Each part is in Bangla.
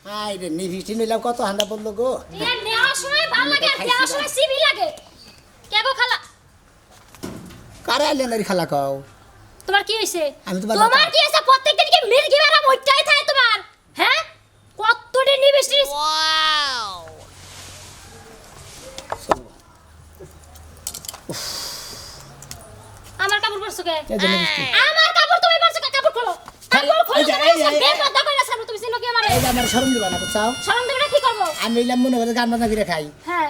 হাই রে নিভিটি নিলাম কত হান্ডা বললো গো এ নেওয়ার সময় ভালো লাগে আর দেওয়ার সময় সিবি লাগে কে গো খালা কারে আলেন খালা কও তোমার কি হইছে আমি তোমার কি হইছে প্রত্যেকদিন কি মির্গি বেরা মইটাই থাকে তোমার হ্যাঁ কতটি নিবিষ্টি ওয়াও আমার কাপড় পরছো কে আমার কাপড় তুমি পরছো কে কাপড় খোলো কাপড় খোলো বেপরদা কইরা সারো তুমি চিনো কি আমারে এই যে আমার শরম দিবা না বুঝছাও শরম দেবে না কি করব আমি এলাম মনে করে গান বাজনা করে খাই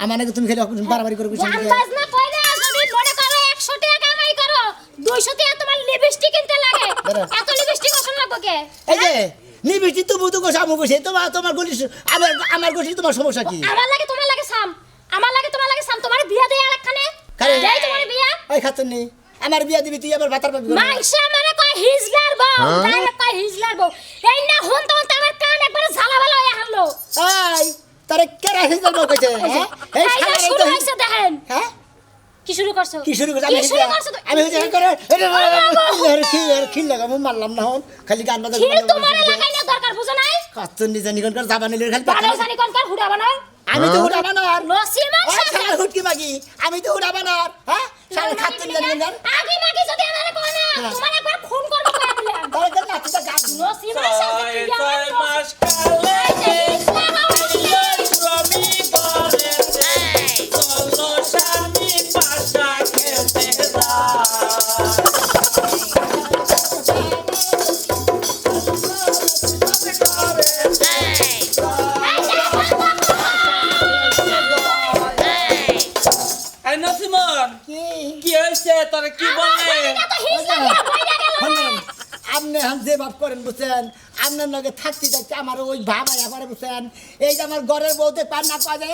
আমার নাকি তুমি খেলে বারবারই করে কইছ গান বাজনা কইলে যদি মনে করো 100 টাকা কামাই করো 200 টাকা তোমার লিপস্টিক কিনতে লাগে এত লিপস্টিক ওষুধ লাগবে কে এই যে নিবিষ্টি তুমি তো কইছ আমু কইছ তোমার গলি আমার গলি তোমার সমস্যা কি আমার লাগে তোমার লাগে সাম আমার লাগে তোমার লাগে সাম তোমার বিয়া দেই আরেকখানে দেই তোমার বিয়া ওই খাতুন নি আমার বিয়া দিবি তুই আবার ভাতার পাবি মাংসা মানে কয় হিজলার বউ ডাইরেক্ট কয় হিজলার বউ এই না হন তো আমার কান একবার ঝালাবালা হয়ে হারলো এই তারে কেরা হিজলার বউ কইছে এই শালা শুরু হইছে দেখেন হ্যাঁ কি শুরু করছো কি শুরু করছ আমি হইছে করে খিল লাগামু মারলাম না হন খালি গান বাজনা খিল তোমার লাগাই না দরকার বুঝো নাই খাতুন নি জানি কোনকার জাবানি লই খালি বানাও জানি কোনকার হুডা বানাও আমি তো হুডা বানার লসি মাংস শালা হুটকি মাগি আমি তো হুডা বানার হ্যাঁ শালা খাতুন জানি কোনকার আগে মাগি যদি আমারে কয় না তোমার একবার খুন করব কই দিলাম তারে কেন নাচি তা গান লসি মাংস ছয় মাস কালে শ্রমী করে চলো স্বামী পাশা খেতে নসিমন কি হয়েছে তোরা কি বললে আপনি হাম যে ভাব করেন বুঝছেন আপনার লগে থাকতে থাকতে আমার ওই ভাব আয়া করে বুঝছেন এই যে আমার ঘরের বউতে পার না পাবে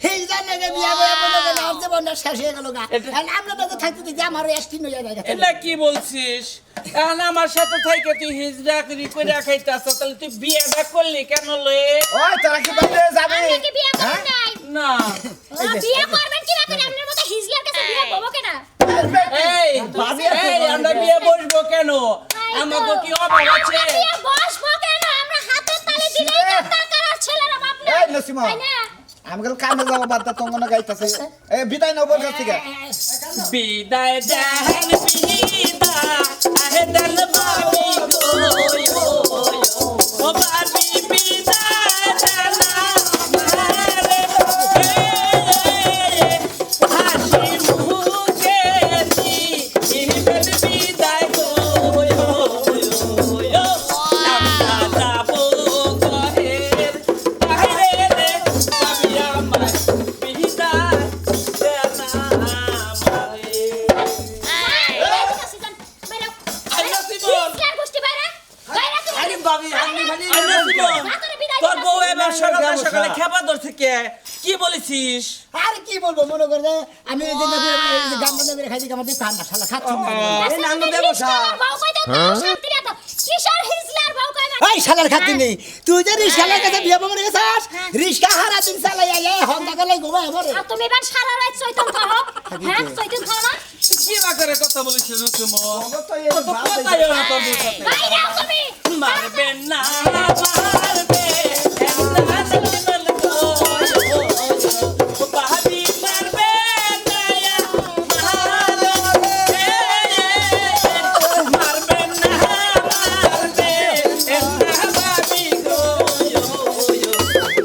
সেই জায়গায় বিয়া বয়া বলে নাম যে বন্ধ শেষ হয়ে গেল গা আপনার লগে থাকতে থাকতে আমার এস্টিন হয়ে যায় এটা কি বলছিস এখন আমার সাথে থেকে তুই হিজড়া করি করে খাইতাছ তাহলে তুই বিয়েটা করলি কেন লয়ে ওই তোরা কি বাইরে যাবে আমি কি বিয়ে করব নাই না বিয়ে করবেন কি না করে আপনার মতো হিজলার কাছে বিয়ে করব কেন এই এই আমরা বিয়ে বসবো কেন আমাকে কি অভাব আছে বিয়ে বসবো কেন আমরা হাতের তালে দিলেই তো টাকার ছেলেরা বাপ না এই নসিমা তাই না আমগল কামে যাব বাদ দা তঙ্গনা গাইতাছে এ বিদায় নবর কাছ থেকে বিদায় দেন বিদায় আহে দল বাবি গো ও বাবি বিদায় জানা মারে হাসি মুখে দি ইবেন বিদায় গো আমরা যাবো গহের বাইরে রে বাবি আমার বিদায় জানা মারে তোর বউ এবার সকালে সকালে খেপা ধরছে কে কি বলেছিস আর কি বলবো মনে করে যে আমি এই যে গান বাজনা করে খাইতে আমার ঠান্ডা না শালা খাচ্ছি এই নাঙ্গ ব্যবসা এই শালার খাতি নেই তুই যে রিস্কার কাছে বিয়ে বমরে গেছাস রিস্কা হারা দিন চালাই আইয়া হন্ডা গলাই ঘুমায় আমারে তুমি এবার সারা রাত চৈতন খাও হ্যাঁ চৈতন খাও না কি বাকারে কথা বলেছিস তুমি তো এই কথাই না তোর বউর সাথে বাইরে আও তুমি মারবে না মারবে একটা জীবন গো বাহাবি মারবে না মারবে না মারবে একটা বাবি গো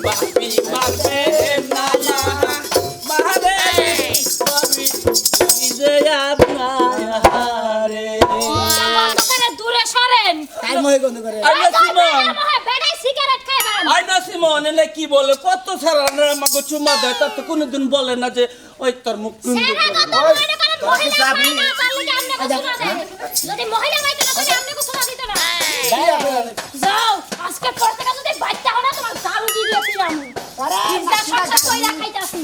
বাহাবি মারবে না মারবে বাবি নিজে আপনারে দূরে সরেন তাই মহে গন্ধ করে বেড়াই সিগারেট খাইবেন আই না সিমন এনে কি বলে কত সারা আমাকে চুমা দেয় তার তো কোনোদিন বলে না যে ওই তোর মুখ সেরা কথা মনে করেন মহিলা পায় না পারলে কি আপনি কিছু না দেন যদি মহিলা পাইতো না তাহলে আপনি কিছু না দিত না যাও আজকে পর থেকে যদি বাচ্চা হয় না তোমার দারু দিয়ে দিলাম আরে চিন্তা সব কইরা খাইতাছি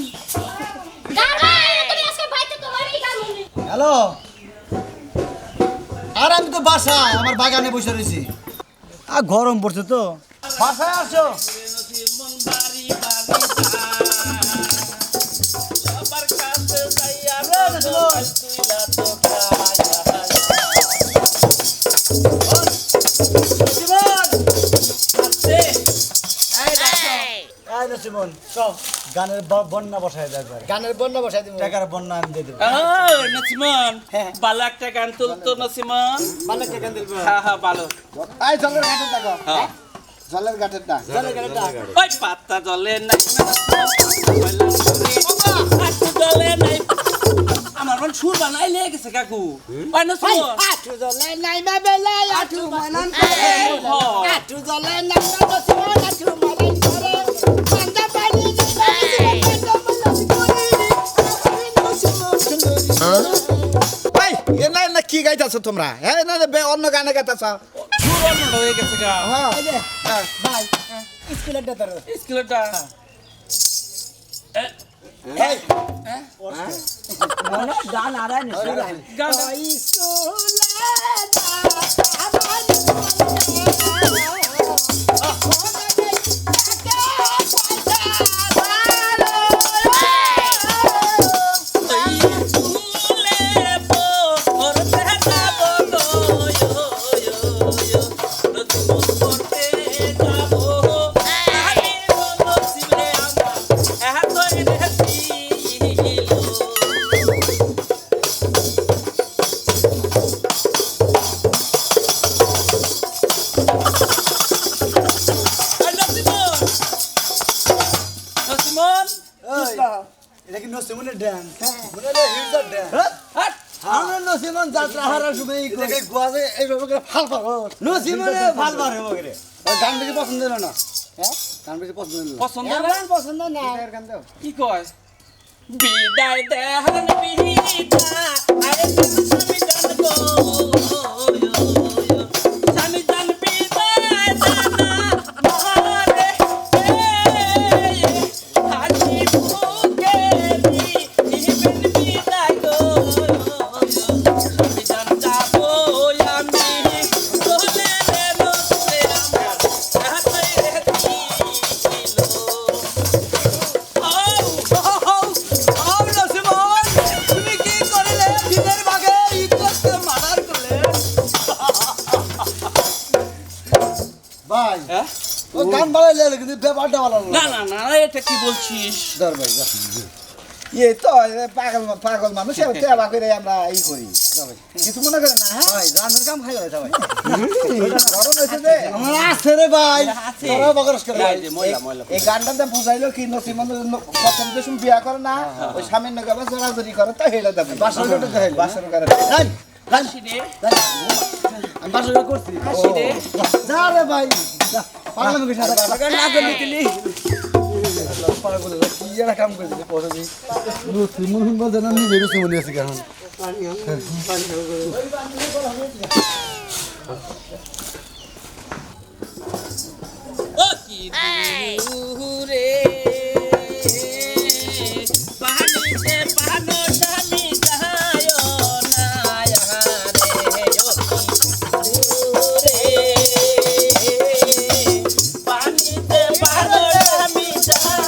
গারবা তুমি আজকে বাইতে তোমারই গারু হ্যালো আর আমি তো বাসায় আমার বাগানে বসে রয়েছি আর গরম পড়ছে তো বাসায় আসো মন বাড়ি বাড়ি সবার কাছে যাইয়া তুইলা তো জীবন আছে এই নসিমন কও, গানের বন্যা বসায় দেয় একবার গানের বন্যা বসাই দিব টাকার বন্যা আমি দিয়ে দেবো নসিমন হ্যাঁ। ভালো একটা গান তুলতো নসিমন ভালো একটা গান দিবো হ্যাঁ ভালো এই জলের ঘাটে দেখো হ্যাঁ। জলের ঘাটেরটা জলের গানটা ওই পাতা জলে নাই জলে নাই আমার মন সুর বানাই লেগে গেছে কাকু ওই নসিমন আঠু জলে নাই মা বেলাই আঠু মানন আঠু জলে নাই মা নসিমন আঠু মানন করে কান্দা পানি ভাই এ না কি গাইতাছো তোমরা হ্যাঁ না অন্য গানে গাইতাছো সুর অন্য হয়ে গেছে গা হ্যাঁ ভাই স্কুলের ডাক্তার স্কুলটা গান আরাই নি গান এটা কি নসিমনের ড্যান্স মনে হলো হিটদার ড্যান্স আমরা নসিমন যাত্রা হারার সময় এটাকে গোয়াতে এইভাবে করে ফাল পার নসিমনে ফাল পার হবে করে গান বেশি পছন্দ হলো না হ্যাঁ গান বেশি পছন্দ হলো না পছন্দ না আমার পছন্দ না গান দাও কি কয় বিদায় দেহান বিহিতা আরে স্বামী জান গো স্বামী জান বিদায় দানা মারে হাজি বুকে ইবেন বিদায় গো স্বামী জান যাবো আমি তোলে রে নসে আমার হাতে তুমি কি করলে দিনের ভাগে ইজ্জতকে মার্ডার করলে ভাই হ্যাঁ? ও গান বাড়াইলে কিন্তু ব্যাপারটা ভালো না না না এটা কি বলছিস ধর ভাই তো পাগল মানুষ তেবা করে আমরা এই করি কিছু মনে করে না হ্যাঁ ভাই গানের কাম খাই হইতা ভাই গরম হয়েছে যে আমার আছে রে ভাই আছে। তোরা বকরস করে এই যে ময়লা ময়লা এই গানটাতে বুঝাইলো কি নসিমন প্রথম যে শুন বিয়া করে না ওই স্বামীর নগে আবার জড়াজড়ি করে তো হেলা দেবে বাসর ঘাটে দেখাইলো, না? বাসর করে রান হাসি রে আমি বাসর ঘাট করছি হাসি রে যা রে ভাই যা পাগলামি করিস না বাগান না করলি তুলি পাগল কি এরা কাম করে দিলে পড়ে দি নসিমন হুন বলতে না নিজে নসিমন আছে কেন ও কি দূরে পানিতে পানো স্বামী যায় না রে ও কি দূরে পানিতে পানো স্বামী যায়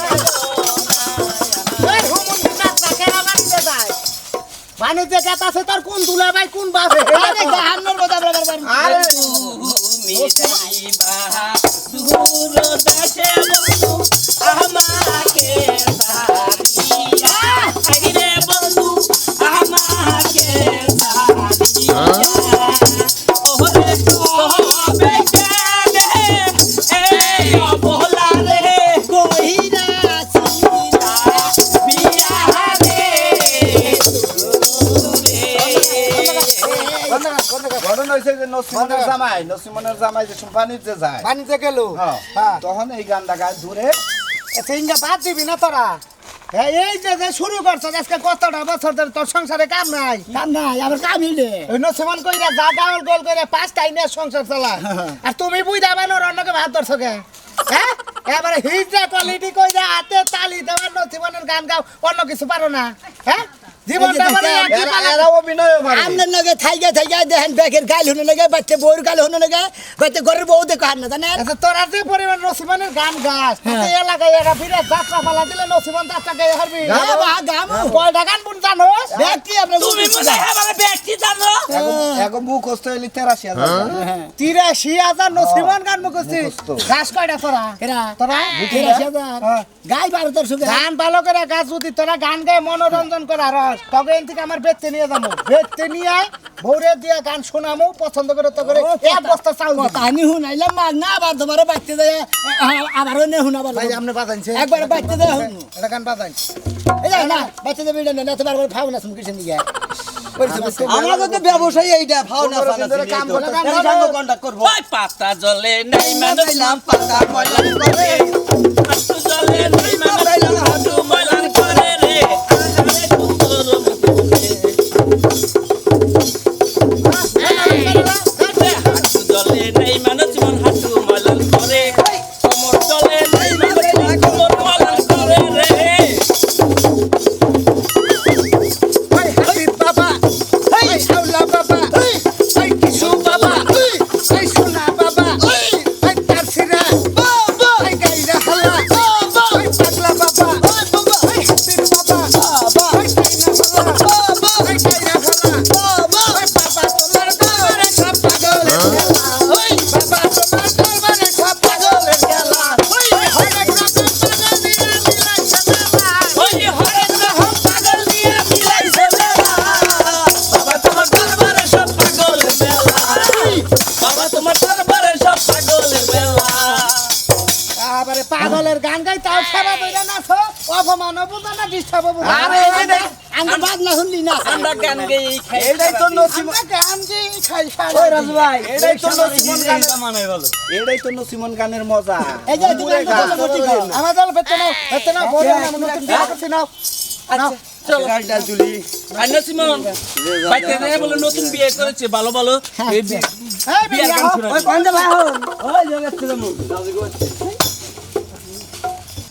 পানিতে কাটাছে তার কোন দুলা ভাই কোন বাসে আরে গাহান্নর কথা বলবার আরে তুমি যাইবা দূর দেশে বন্ধু আমাকে সারিয়া রে বন্ধু আমাকে সারিয়া ওরে তবে কেনে এই অবলা রে কইরা সিরা বিয়া রে ঘটনা হয়েছে যে নসিমনের জামাই যে পানির যে যায় পানিতে গেল হ্যাঁ তখন এই গানটা গায় দূরে সিঙ্গা বাদ দিবি না তোরা হ্যাঁ এই যে শুরু করছ আজকে কতটা বছর ধরে তোর সংসারে কাম নাই আমার কামই নেই ওই নসিমন কইরা যা গাওল গোল করে 5 টাইমে সংসার চালা আর তুমি বুইদা বানোর অন্যকে ভাত ধরছো কে হ্যাঁ এবারে হিজড়া কোয়ালিটি কইরা হাতে তালি দেওয়ার নসিমনের গান গাও অন্য কিছু পারো না হ্যাঁ জীবনটা মানে একই পালা এরা অভিনয় পারে আমনের লগে থাইগে থাইগে দেখেন ব্যাগের গাল হুনে লগে বাচ্চা বউর গাল হুনে লগে বাচ্চা ঘরের বউ দেখো হার না জানেন আচ্ছা তোরা যে পরিমাণ নসিমনের গান গাছ তুই এলাকায় এরা বিরাট যাত্রা পালা দিলে নসিমন যাত্রা গায়ে হারবি গাম কয়টা গান বুন জানো ব্যক্তি আপনি তুমি মনে হয় আমার ব্যক্তি জানো এখন মুখস্থ হইলে 83,000 83,000 নসিমন গান মুখস্থ মুখস্থ। গাছ কয়টা তোরা এরা তোরা 83,000 হ্যাঁ। গাই 1200 করে গান ভালো করে গাছ যদি তোরা গান গায়ে মনোরঞ্জন করা রস তবে এন থেকে আমার বেচতে নিয়ে যাবো বেচতে নিয়ে ভোরে দিয়ে গান শোনামো পছন্দ করে তো করে এক বস্তা চাউল দিবি। কথা আমি শুনাইলাম না আবার তোমারও বাচ্চা দেয় আবারও নে শুনাবার ভাই আপনি বাজাইছে একবার বাচ্চা দেয় শুনু এটা গান বাজাই এই যে না বাচ্চা দেবে না তোমার আবার ফাউন আছে মুখের দিকে আমাদের তো ব্যবসায়ী এইটা ভাও না কাম করে কন্টাক্ট করবো ওই পাতা জলে নাই মানুষ নাম পাতা ময়লান করে হাঁটু জলে নাই মানুষ হাঁটু ময়লান করে রে আহারে কুকুর হাঁটু জলে নাই মানুষ মন হাঁটু ময়লান করে কোমর জলে নাই মানুষ কোমর ময়লান করে রে বাবা এই শাওলা বাবা এই কিছু বাবা এই সোনা বাবা এই তারসিরা বাবা এই গাইরা হালা বাবা এই পাগলা বাবা বাবা এই হাতির বাবা বাবা এই কাইনা হালা বাবা এই গাইরা হালা বাবা এই বাবা তোমার দরবারে সব পাগলের খেলা ওই বাবা তোমার দরবারে সব পাগলের খেলা ওই হরেক রকম পাগল দিয়া মিলাইছে মেলা ওই হরেক রকম পাগল দিয়া মিলাইছে মেলা বাবা তোমার দরবারে সব পাগলের মেলা বাবা তোমার দরবারে সব পাগলের মেলা আবারে পাগলের গান গাই তাও সারা বইরা নাচো অপমান বুঝা না ডিস্টার্ব বুঝা আরে এই যে আমি বাদ না শুনলি না আমরা গান গেয়ে খাই এটাই তো নসিম আমরা গান যে খাই ওই রাজু ভাই এটাই তো সারা নসিমন গান এটাই তো নসিমন গানের মজা এই যে তুমি গান করতে করতে গাও। আমার দল বেতে নাও বড় না নতুন গান করতে নাও নাও চলো গানটা জুলি আর নসিমন বাইতে রে বলে নতুন বিয়ে করেছে ভালো ভালো এই এই বিয়ের গান শোনা ওই কোনটা ভাই হন ওই জায়গা থেকে মু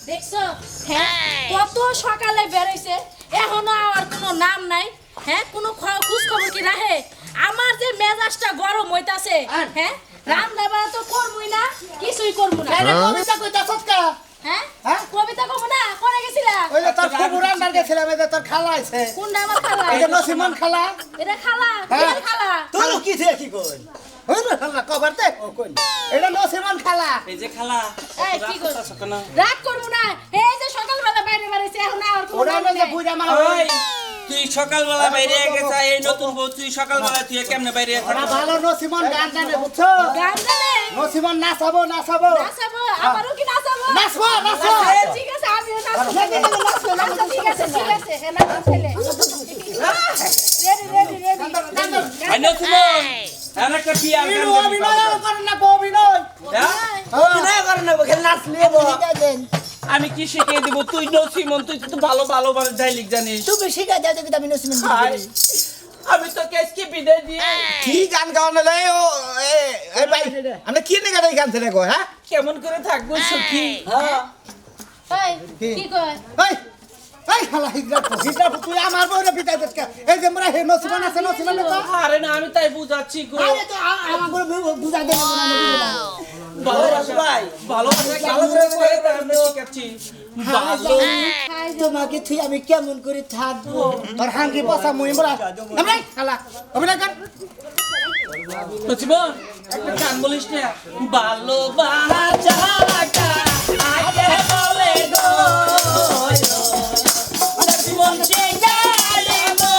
দেখছো হ্যাঁ কত সকালে বেরোইছে এখনো আর কোনো নাম নাই হ্যাঁ কোনো খোঁজ খবর কি রাখে আমার যে মেজাজটা গরম হইতাছে হ্যাঁ রান্না বাড়া তো করবই না কিছুই করবো না এই কবিতা কইতা সৎকা হ্যাঁ হ্যাঁ? কবিতা কব না করে গেছিলা ওই যে তোর খবর আনবার গেছিলাম এই যে তোর খালা আছে কোনটা আমার খালা এই যে নসিমন খালা এটা খালা হ্যাঁ। কি খালা তোর কি থেকে কি কই ওই না খালা কভার দে এটা নসিমন খালা এই যে খালা এই কি কর সকাল রাত করবো না এই যে সকালবেলা বাইরে বেরিয়েছে এখন আর কোনো ওরা নাম না যে নেই। বুইরা মা ওই তুই সকালবেলা বাইরে গেছা এই নতুন বউ তুই সকালবেলা তুই কেমনে বাইরে ওরা ভালো নসিমন গান জানে বুঝছো গান জানে নসিমন নাচাবো নাচাবো নাচাবো আমারও কি নাচাবো নাচবো নাচবো আচ্ছা, ঠিক আছে আমিও নাচবো আচ্ছা, ঠিক আছে হ্যাঁ নাচো ছেলে রেডি আই নসিমন এর একটা বিয়ার গান অভিনয় করেন না অভিনয় অভিনয় করেন না খেলে নাচলে ঠিক আছে আমি কি শিখিয়ে দিব তুই নসিমন তুই তো ভালো ভালো ভালো ডাইলিক জানিস তুমি শিখা দাও যদি আমি নসিমন হাই, আমি তো কেসকে বিদায় দিয়ে কি গান গাওয়ানো লাই ও এই ভাই আমরা কি নে গান থেকে গো হ্যাঁ কেমন করে থাকবো সুখী এই কি কয় এই এই খালা হিজরা তুই আমার বউরে বিদায় দিস কে? এই যে মোরা হে নসিমন আছে নসিমন না আরে না আমি তাই বুঝাচ্ছি গো আরে তো আমার বুঝা দেব না ভালোবাসা ভাই ভালোবাসা কেমন করে করে তা আমরা শিখাচ্ছি ভালো তোমাকে তুই আমি কেমন করে থাকবো তোর হাঙ্গি বসা মুই মোরা আমরা খালা অভিনয় কর নসিমন একটা গান বলিস না ভালোবাসা আগে বলে গো নসিমন যে গালে গো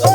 ও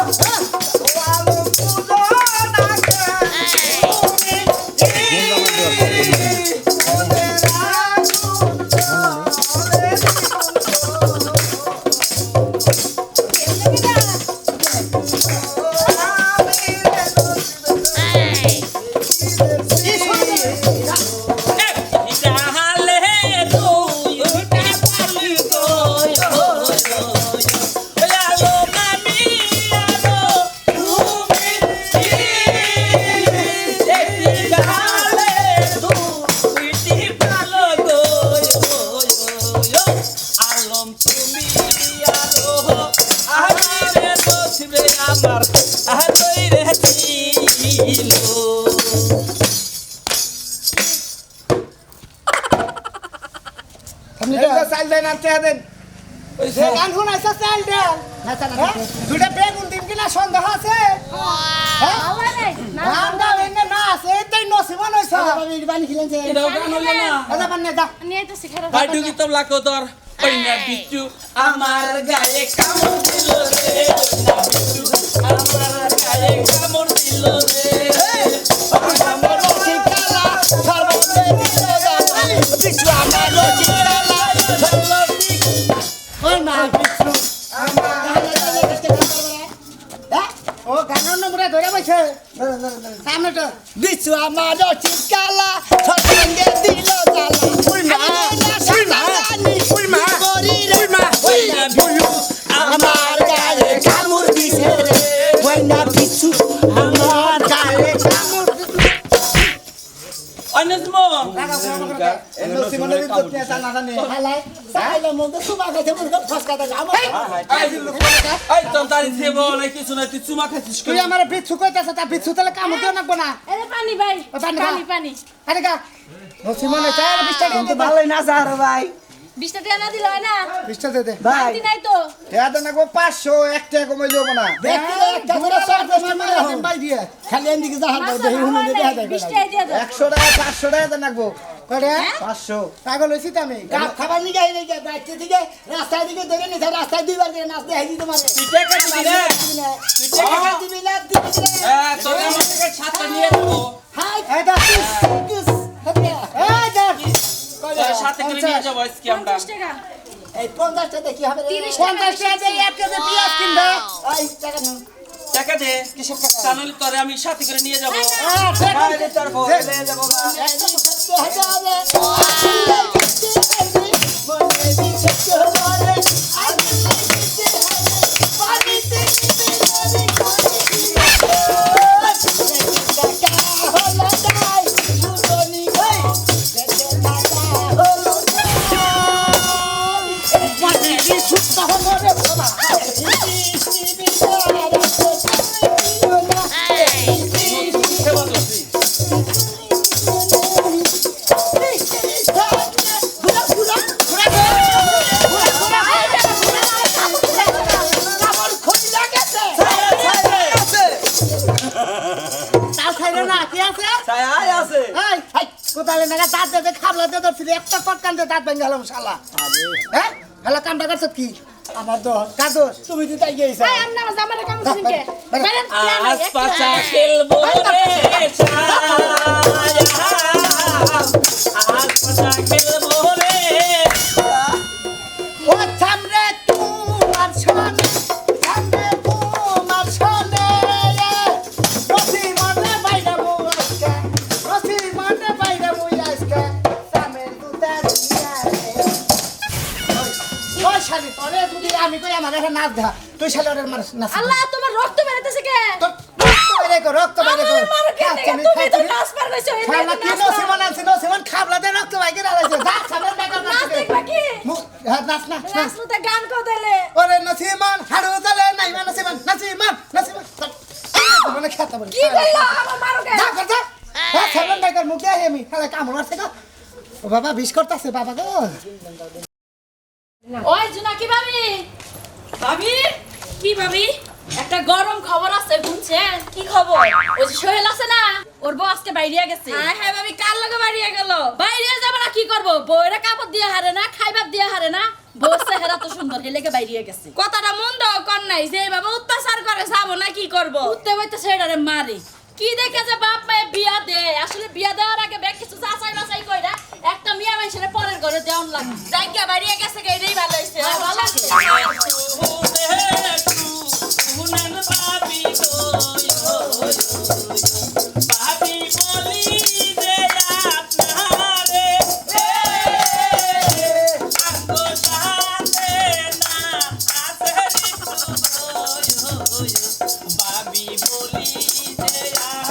আপনি এই যে চাল দেন আর টেহা দেন গান শুনাইছে চাল দেন দুটা বেগুন দিন কিনা সন্দেহ আছে আল্লাহ রে না গান দাও এনে না আছে এটাই নসিবন হইছে বানি খিলেন যে এটাও গান হইলো না আদা বান্নে দা নিয়ে তো শিখার ভাই ঢুকি তো লাখো তোর পয়না বিচ্ছু আমার গায়ে কামড় দিল রে পয়না বিচ্ছু আমার গায়ে কামড় দিল রে আমার রসিকালা সর্বতে দিল জানাই বিচ্ছু আমার রসিকালা ওই মা বিচ্ছু ও গানের নম্বরে ধরে বসে সামনে তো বিচ্ছু আমার রসিকালা সর্বঙ্গে দিল আমার গায়ে কামড় দিছে রে ওইনা বিচ্ছু আমার গায়ে কামড় অনেসমন এই নসিমনের ইজ্জত নিয়ে চাল না জানে হালাই সাইলে মধ্যে সুমা খাইতে মুরগা ফসকা দা আমার এই তো তারি দেব না কিছু না তুই চুমা খাচ্ছিস তুই আমার বিচ্ছু কইতাছ তা বিচ্ছু তাহলে কামড় দিও নাকবো না এরে পানি ভাই পানি, পানি পানি আরে গা নসিমনে চার বিশটা কিন্তু ভালোই না স্যার ভাই 20 টাকা না দিল হয় না বিশটা দে দে ভাই শান্তি নাই তো টেহা দেন না 500 এক টাকা কমাই লব না দেখতে একটা করে সব দশটা মারা দেন বাই দিয়ে খালি এদিকে যাহার দাও দেহি হুনে দে দেখা যায় 20 টাকা দিয়ে দাও 100 টাকা 500 টাকা দেন নাকবো করে 500 পাগল হইছি তো আমি গাছ খাবার নিয়ে যাই নাকি বাইতে দিকে রাস্তায় দিকে ধরে নিছে রাস্তায় দুইবার করে নাচতে হাইজি তোমারে তুই টাকা দিবি রে তুই টাকা দিবি না দিবি রে হ্যাঁ তোর আমার থেকে ছাতা নিয়ে দেবো হাই এটা কিস এই দেখ তোর সাথে করে নিয়ে যাবো আজকে আমরা 50 টাকা এই 50 টাকা কি হবে 30 টাকা 50 টাকা দিয়ে এক কেজি পেঁয়াজ কিনবে এই টাকা নাও টাকা দে কিসের টাকা তাহলে তোরে আমি সাথে করে নিয়ে যাবো বাইরে তোর ফোন নিয়ে যাব সেবা করছি ছায় আছে কোথায় নাগা দাঁত দেবে খাবলা দিয়ে ধরছিল একটা কটকান দিয়ে দাঁত ভেঙে গেলাম শালা হ্যাঁ হ্যালো কামটা করছো কি আমার দোষ কার দোষ তুমি তো তাই গেছো ভাই আপনি আমার জামারে কাম করছেন কে বেরেন আজ পাছা খেলবো রে আজ পাছা খেলবো রে ও সামনে তোমার সোনে সামনে তোমার সোনে রসি মনে বাইরে মুই আজকে রসি মনে বাইরে মুই আজকে সামনে দুটা দিয়া ওই শালি তোরে যদি আমি কই আমার একটা নাচ দেখা তুই শালি ওরে মার নাচ আল্লাহ তোমার রক্ত বেরোতেছে কে তোর রক্ত বাইরে কর আমার মারো কে দেখে তুমি তো নাচ পার কইছো এই শালা কি নসিমন আনছে নসিমন খাবলা দে রক্ত বাইরে ডালাইছে যা সামনে বেকার নাচ নাচ দেখবা কি নাচ না নাচ তো গান কো দিলে ওরে নসিমান হাড়ু চলে নাই নসিমান নসিমান নসিমান মানে খেতে বলে কি করলো আমার মারো কে যা কর যা হ্যাঁ সামনে বেকার মুখে আই আমি খালা কাম মারছে গো ও বাবা বিশ করতেছে বাবা গো ওই জুনাকি ভাবি ভাবি কি ভাবি একটা গরম খবর আছে শুনছেন কি খবর ওই যে সোহেল আছে না ওর বউ আজকে বাইরে গেছে হ্যাঁ হ্যাঁ ভাবি কার লগে বাইরে গেল বাইরে যাবে না কি করব বউরা কাপড় দিয়ে হারে না খাইবার দিয়ে হারে না বউ চেহারা তো সুন্দর হেলেকে বাইরে গেছে কথাটা মন্দ কর নাই যে বাবা অত্যাচার করে যাবো না কি করব উঠতে বইতে ছেড়ারে মারি কি দেখে যে বাপ মায়ে বিয়া দে আসলে বিয়া দেওয়ার আগে বেশ কিছু যাচাই বাছাই কইরা একটা মিয়া মানুষের পরের ঘরে দেওয়ান লাগে জায়গা বাইরে গেছে এটাই ভালো হইছে ভালো আছে ভাবি বলি যে আপনারে আঙ্গো সাথে না আছে ভাবি বলি যে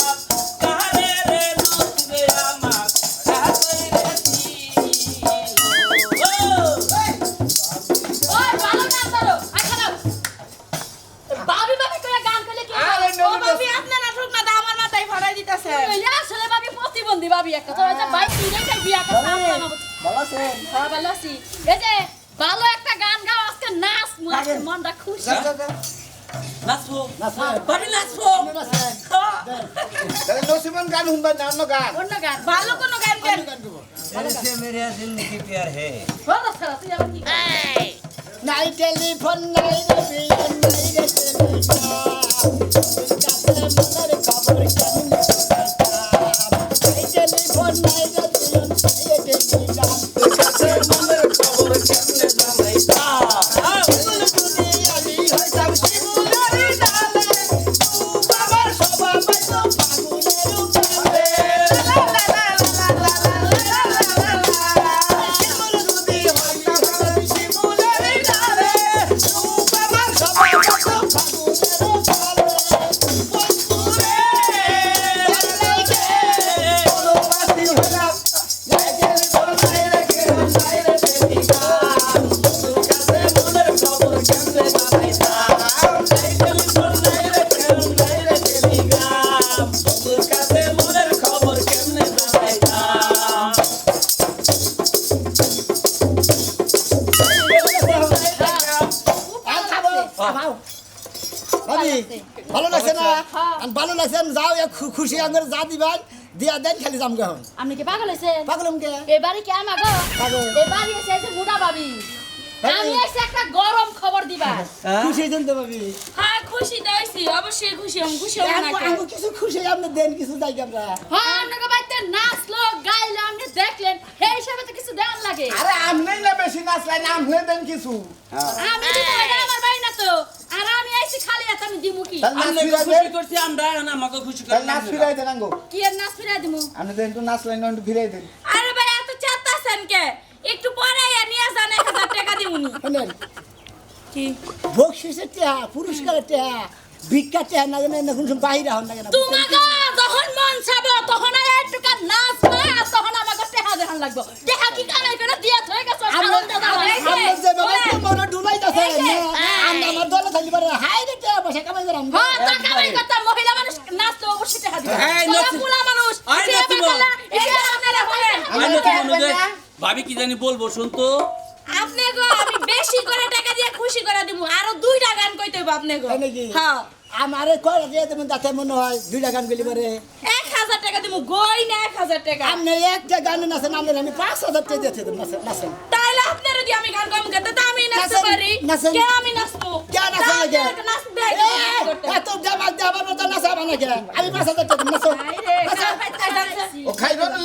আপনারে রে নুরে আমার সাথে রে ওই ভালো না ভালো আছেন? হ্যাঁ ভালো আছি এই যে ভালো একটা গান গাও আজকে নাচ আজকে মনটা খুশি যা, যা, যা। নাচবো নাচেন। ভাবি নাচবো আপনি নাচেন। দেন। তাহলে নসিমন গান শুনবেন না অন্য গান অন্য গান ভালো কোনো গান গান গান গাবো। ऐसे मेरे जिंदगी प्यार है ভালো ছাড়া তুই আবার কি নাই টেলিফোন নাই রে বিয়ে নাই রে টেলিফোন কাছে মনের খবর কেমন নাই টেলিফোন নাই রে বিয়ে নাই রে টেলিফোন কাছে মনের খবর কেমনে জানাইতা যদি আমি হইতাম শিমুলের ডালে বাবার সবা পাইতো ফাগুনের উঠালে শিমুল যদি হইতাম শিমুলের ডালে বাবার সবা পাইতো ফাগুনের উঠালে বন্ধুরে লাগে কোনো পাতি হলাম নাই টেলিফোন নাই রে কেউ নাই রে টেলিফোন কাছে মনের খবর কেমনে জানাইতা নাই টেলিফোন নাই রে কেউ নাই রে টেলিগ্রাম তোর কাছে মনের খবর কেমনে জানাইতা ভালো লাগছে না আর ভালো লাগছে না, যাও এক খুশি আঙ্গুর যা দিবেন দিয়া দেন খালি যাম গহন আপনি কি পাগল হইছেন পাগলম কে এবারে কি আমা গো পাগল। এবারে এসে মুডা ভাবি আমি এসে একটা গরম খবর দিবা খুশি দেন তো ভাবি হ্যাঁ খুশি দইছি অবশ্যই খুশি আমি খুশি হব না আঙ্গু কিছু খুশি আপনি দেন কিছু যাই আমরা হ্যাঁ আপনাকে বাইতে নাচলো গাইলো আপনি দেখলেন এই হিসাবে তো কিছু দেওয়ার লাগে আরে আমনে না বেশি নাচলেন আমনে দেন কিছু আমি দিব এটা আমার বাড়ি না তো আর আমি আইছি খালি হাতে আমি দিমু কি তাহলে নাচ আমরা ফিরাই খুশি দেন করছি আমরা এখন আমাকে খুশি তাহলে করে নাচ ফিরাই দেন আঙ্গো কি আর নাচ ফিরা দিমু আপনি দেন তো নাচলেন না একটু ফিরাই দেন আরে ভাই এত চাতাছেন কে একটু পরে নিয়ে যান 1000 টাকা দিমুনি শুনেন কি বকশিসের টেহা পুরস্কারের টেহা ভিক্ষা টেহা না জানেন এখন বাহিরা হন না কেন তোমাগো যখন মন চাবো তখন আর একটু কান নাচ না তখন আমাকে টেহা দেখান লাগবো টেহা কি কামাই করে দিয়া থই গেছো আমরা যে বাবা তোমরা ডুলাইতাছে এই যে, আমরা আমার দলে থাকি পারে হাই রে টেহা বসে কামাই করাম হ্যাঁ তা কামাই করতে মহিলা মানুষ নাচতে অবশ্যই টেহা দিবে এই তোরা নাচি- পুলা মানুষ এই টেহা নাচিব। পাতালা, এই যে আপনারা বলেন আমি নতুন অনুযায়ী ভাবি কি জানি বলবো শুন তো আপনি গো আমি বেশি করে টাকা দিয়ে খুশি করে দিব আরো 2টা গান কইতে হইব আপনি গো তাই নাকি? হ্যাঁ আমারে কয় দিয়ে দেবেন তাতে মনে হয় দুইটা গান গেলি পারে 1000 টাকা দিব গই না 1000 টাকা আপনি একটা গান নাচেন আপনার আমি 5000 টাকা দিতে দেব নাচেন তাইলে আপনার যদি আমি গান কম করতে তা আমি নাচতে নাচেন, পারি নাচেন। কে আমি নাচবো কে নাচেন তা কে? আপনার নাচবে এত জামাত দেবার মতো নাচাবা না কে আমি 5000 টাকা নাচো আরে খাই পাইতে যাচ্ছে ও খাইরো না